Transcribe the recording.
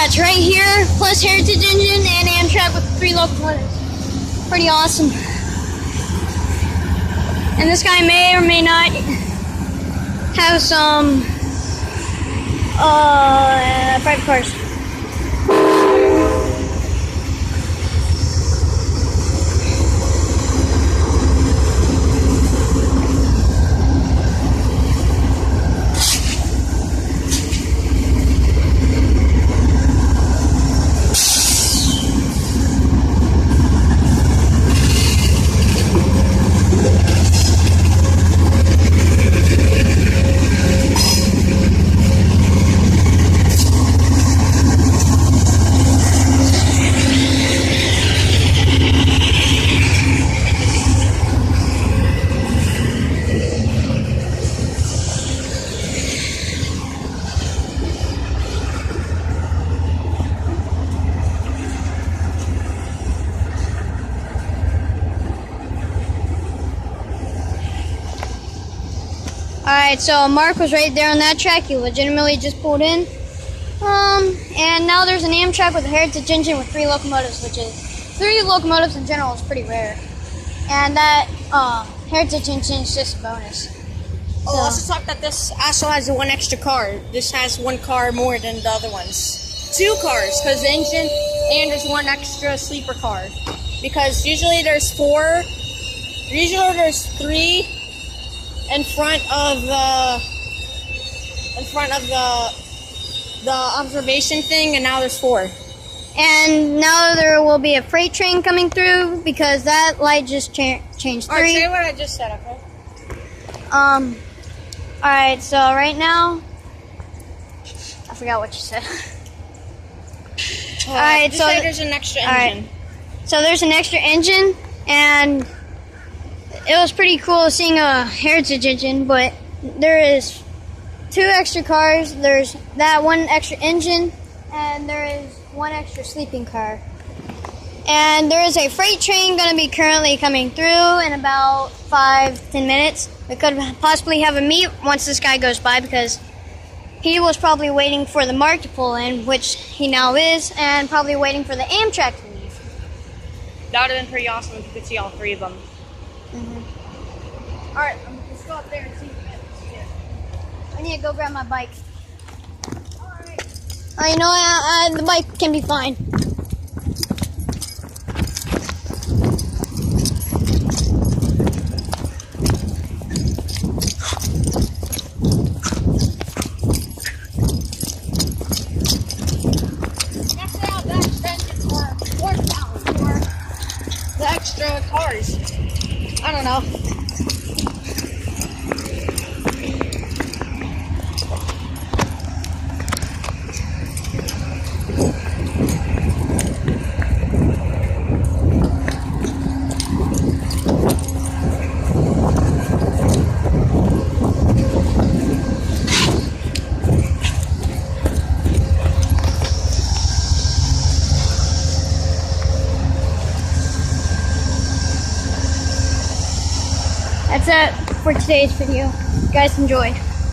Yeah, it's right here, plus Heritage engine and Amtrak with 3 locomotives. Pretty awesome. And this guy may or may not have some private cars. Alright, so Mark was right there on that track. He legitimately just pulled in. And now there's an Amtrak with a Heritage engine with 3 locomotives, which is 3 locomotives in general is pretty rare. And that Heritage engine is just a bonus. Oh, let's talk that this also has 1 extra car. This has 1 car more than the other ones. 2 cars, because the engine and there's 1 extra sleeper car. Because usually there's 4. Usually there's 3 in front of the observation thing, and now there's 4. And now there will be a freight train coming through because that light just changed 3. Alright, say what I just said, okay? Alright, so right now, I forgot what you said. Alright, so there's an extra engine. So there's an extra engine, and it was pretty cool seeing a Heritage engine, but there is 2 extra cars. There's that 1 extra engine, and there is 1 extra sleeping car. And there is a freight train going to be currently coming through in about 5-10 minutes. We could possibly have a meet once this guy goes by because he was probably waiting for the MARC to pull in, which he now is, and probably waiting for the Amtrak to leave. That would have been pretty awesome if you could see all 3 of them. Alright, let's go up there and see it. I need to go grab my bike. Alright. You know, the bike can be fine. That's how the extra engines are. Horsepower for the extra cars. I don't know. That's it for today's video. You guys enjoy.